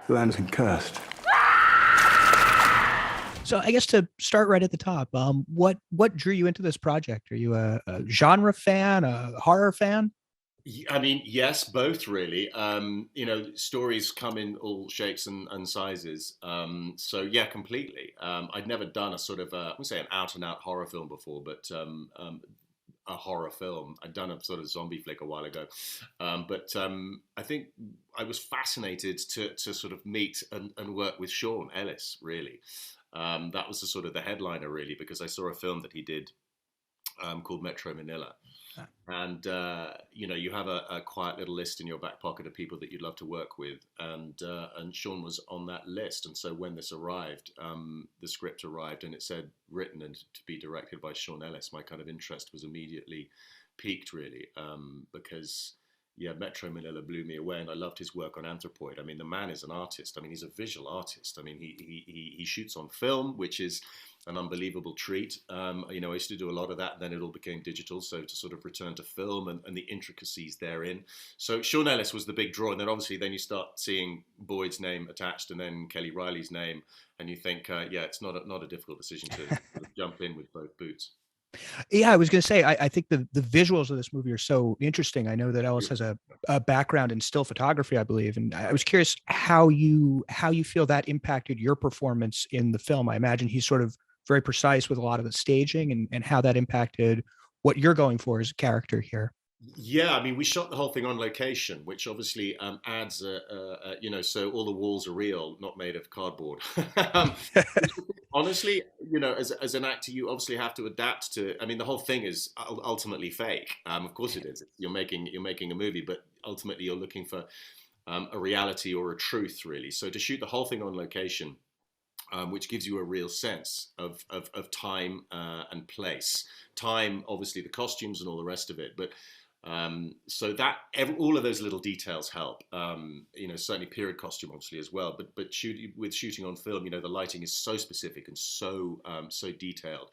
The land has been cursed. So I guess to start right at the top, what drew you into this project? Are you a genre fan, a horror fan? I mean, yes, both really. Stories come in all shapes and sizes. So yeah, completely. I'd never done a sort of, I wouldn't say an out and out horror film before, but a horror film. I'd done a sort of zombie flick a while ago, but I think I was fascinated to sort of meet and work with Sean Ellis. Really, that was the sort of the headliner, really, because I saw a film that he did called Metro Manila. And you have a quiet little list in your back pocket of people that you'd love to work with, and Sean was on that list. And so when this arrived, the script arrived, and it said written and to be directed by Sean Ellis. My kind of interest was immediately piqued, really, because yeah, Metro Manila blew me away, and I loved his work on Anthropoid. I mean, the man is an artist. I mean, he's a visual artist. I mean, he shoots on film, which is an unbelievable treat. I used to do a lot of that, and then it all became digital. So to sort of return to film and the intricacies therein. So Sean Ellis was the big draw, and then obviously then you start seeing Boyd's name attached, and then Kelly Riley's name, and you think, yeah, it's not a difficult decision to sort of jump in with both boots. Yeah, I was going to say, I think the visuals of this movie are so interesting. I know that Ellis has a background in still photography, I believe, and I was curious how you feel that impacted your performance in the film. I imagine he's sort of very precise with a lot of the staging and how that impacted what you're going for as a character here. Yeah, I mean, we shot the whole thing on location, which obviously adds, so all the walls are real, not made of cardboard. um, Honestly, as an actor, you obviously have to adapt to. I mean, the whole thing is ultimately fake. Of course, it is. You're making a movie, but ultimately, you're looking for a reality or a truth, really. So to shoot the whole thing on location, which gives you a real sense of time and place. Time, obviously, the costumes and all the rest of it, but so that all of those little details help. Certainly period costume, obviously, as well. But with shooting on film, the lighting is so specific and so detailed.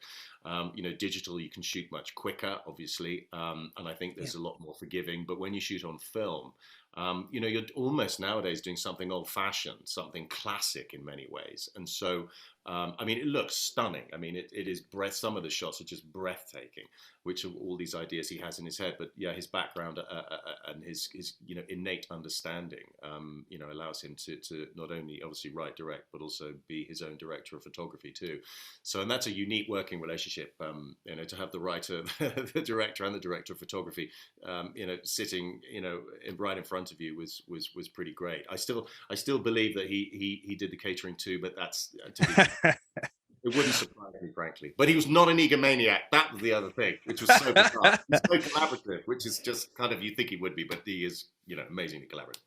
Digital you can shoot much quicker, obviously, and I think Yeah. there's a lot more forgiving. But when you shoot on film, you're almost nowadays doing something old-fashioned, something classic in many ways. And so, I mean, it looks stunning. I mean, it is breath. Some of the shots are just breathtaking, which are all these ideas he has in his head. But yeah, his background and his innate understanding, allows him to not only obviously write, direct, but also be his own director of photography too. So, and that's a unique working relationship. To have the writer, the director, and the director of photography, sitting, right in front of you was pretty great. I still believe that he did the catering too, but that's to be. It wouldn't surprise me, frankly. But he was not an egomaniac. That was the other thing, which was so bizarre. He's so collaborative, which is just kind of you think he would be, but he is, amazingly collaborative.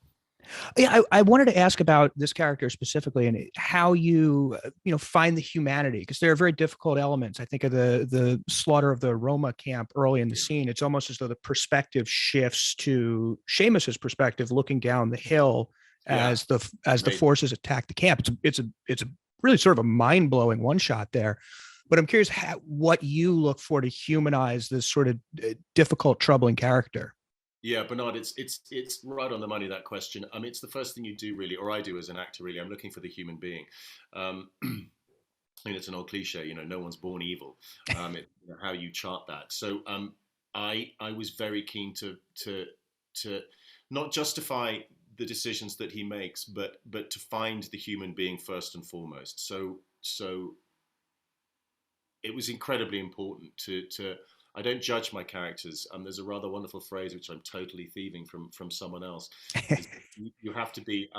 Yeah, I wanted to ask about this character specifically and how you find the humanity, because there are very difficult elements. I think of the slaughter of the Roma camp early in the scene. It's almost as though the perspective shifts to Seamus's perspective, looking down the hill Yeah, as the amazing. forces attack the camp. It's a really sort of a mind blowing one shot there. But I'm curious what you look for to humanize this sort of difficult, troubling character. Yeah, Bernard, it's right on the money, that question. I mean, it's the first thing you do, really, or I do as an actor, really. I'm looking for the human being. I mean, it's an old cliche, no one's born evil. How you chart that. So I was very keen to not justify the decisions that he makes, but to find the human being first and foremost. So it was incredibly important to I don't judge my characters. There's a rather wonderful phrase which I'm totally thieving from someone else. Is you have to be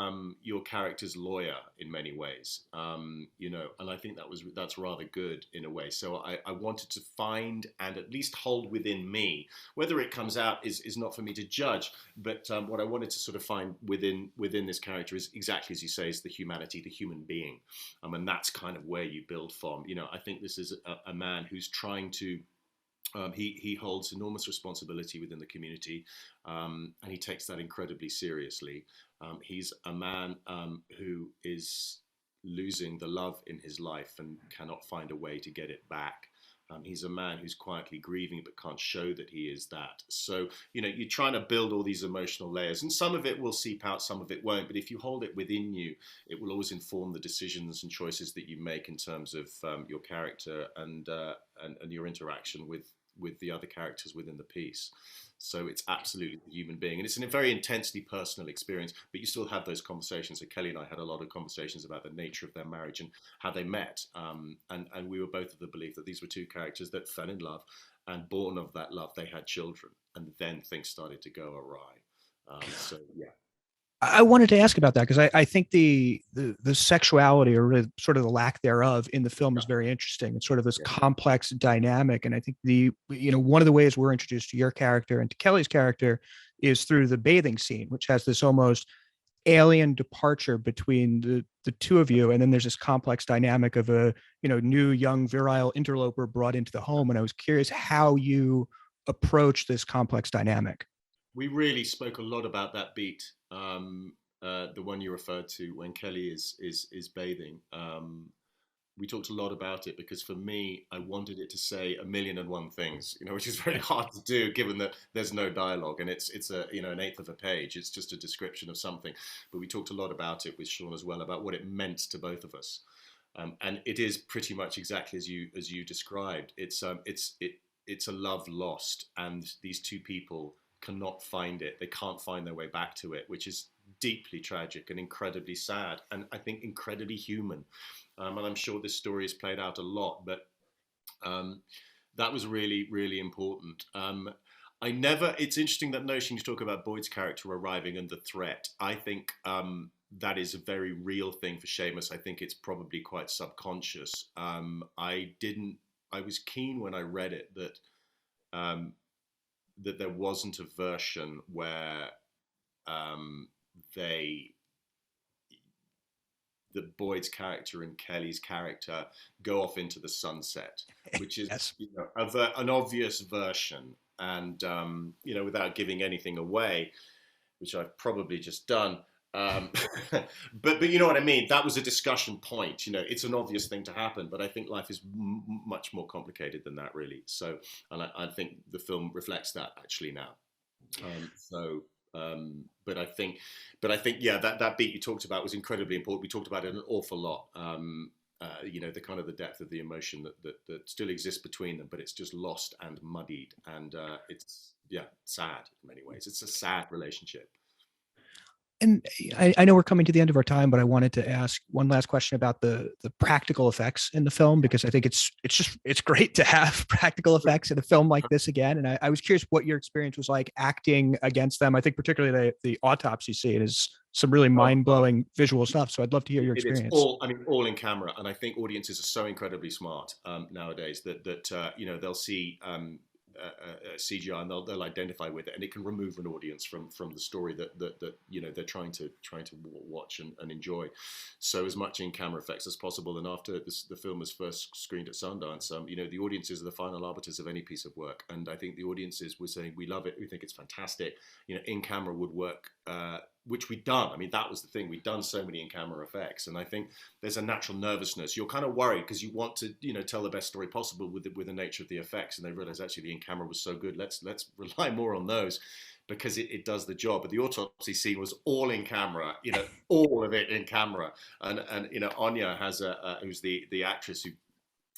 your character's lawyer in many ways, and I think that's rather good in a way. So I wanted to find and at least hold within me, whether it comes out is not for me to judge, but what I wanted to sort of find within this character is exactly as you say, is the humanity, the human being, and that's kind of where you build from. I think this is a man who's trying to he holds enormous responsibility within the community, and he takes that incredibly seriously. He's a man who is losing the love in his life and cannot find a way to get it back. He's a man who's quietly grieving but can't show that he is that. So, you're trying to build all these emotional layers, and some of it will seep out, some of it won't. But if you hold it within you, it will always inform the decisions and choices that you make in terms of your character and your interaction with the other characters within the piece. So it's absolutely a human being, and it's a very intensely personal experience. But you still have those conversations. So Kelly and I had a lot of conversations about the nature of their marriage and how they met, and we were both of the belief that these were two characters that fell in love, and born of that love, they had children, and then things started to go awry. So yeah. I wanted to ask about that because I think the sexuality or sort of the lack thereof in the film is very interesting. It's sort of this complex dynamic, and I think one of the ways we're introduced to your character and to Kelly's character is through the bathing scene, which has this almost alien departure between the two of you, and then there's this complex dynamic of a new young virile interloper brought into the home. And I was curious how you approach this complex dynamic. We really spoke a lot about that beat, the one you referred to when Kelly is bathing. We talked a lot about it because for me, I wanted it to say a million and one things, which is very hard to do given that there's no dialogue and it's an eighth of a page. It's just a description of something. But we talked a lot about it with Sean as well, about what it meant to both of us. And it is pretty much exactly as you described. It's a love lost, and these two people cannot find it. They can't find their way back to it, which is deeply tragic and incredibly sad, and I think incredibly human. And I'm sure this story is played out a lot, but that was really, really important. It's interesting that notion you talk about Boyd's character arriving and the threat. I think that is a very real thing for Seamus. I think it's probably quite subconscious. I was keen when I read it that there wasn't a version where that Boyd's character and Kelly's character go off into the sunset, which is Yes. an obvious version, and without giving anything away, which I've probably just done. But you know what I mean? That was a discussion point. It's an obvious thing to happen, but I think life is much more complicated than that, really. So, and I think the film reflects that actually now. But I think, yeah, that beat you talked about was incredibly important. We talked about it an awful lot. The kind of the depth of the emotion that still exists between them, but it's just lost and muddied, and it's sad in many ways. It's a sad relationship. And I know we're coming to the end of our time, but I wanted to ask one last question about the practical effects in the film, because I think it's great to have practical effects in a film like this again. And I was curious what your experience was like acting against them. I think particularly the autopsy scene is some really mind-blowing visual stuff. So I'd love to hear your experience. All in camera, and I think audiences are so incredibly smart nowadays that they'll see CGI and they'll identify with it, and it can remove an audience from the story that they're trying to watch and enjoy. So as much in camera effects as possible. And after the film was first screened at Sundance, the audiences are the final arbiters of any piece of work, and I think the audiences were saying we love it, we think it's fantastic. In camera would work. Which we'd done. I mean, that was the thing. We'd done so many in-camera effects, and I think there's a natural nervousness. You're kind of worried because you want to, tell the best story possible with the nature of the effects, and they realize actually the in-camera was so good. Let's rely more on those because it does the job. But the autopsy scene was all in camera, all of it in camera, and Anya has who's the actress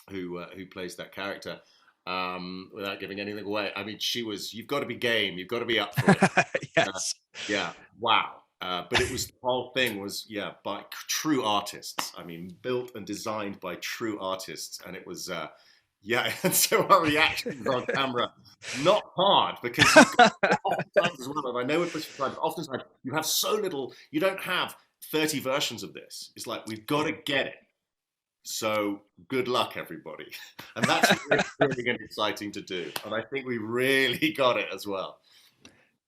who plays that character. Without giving anything away, I mean, you've got to be game, you've got to be up for it. Yes. Yeah, wow. But the whole thing was, by true artists. I mean, built and designed by true artists. And it was, and so our reactions on camera, not hard, because oftentimes as well, and I know we're pushing time, but oftentimes you have so little, you don't have 30 versions of this. It's like, we've got to get it. So good luck, everybody. And that's really thrilling and exciting to do. And I think we really got it as well.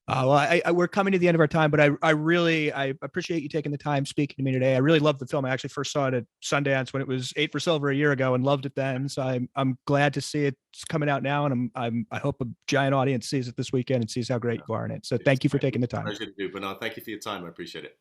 We're coming to the end of our time, but I really appreciate you taking the time speaking to me today. I really loved the film. I actually first saw it at Sundance when it was 8 for Silver a year ago and loved it then. So I'm glad to see it's coming out now, and I hope a giant audience sees it this weekend and sees how great you are in it. So thank you for taking the time. Pleasure to do, Bernard. Thank you for your time. I appreciate it.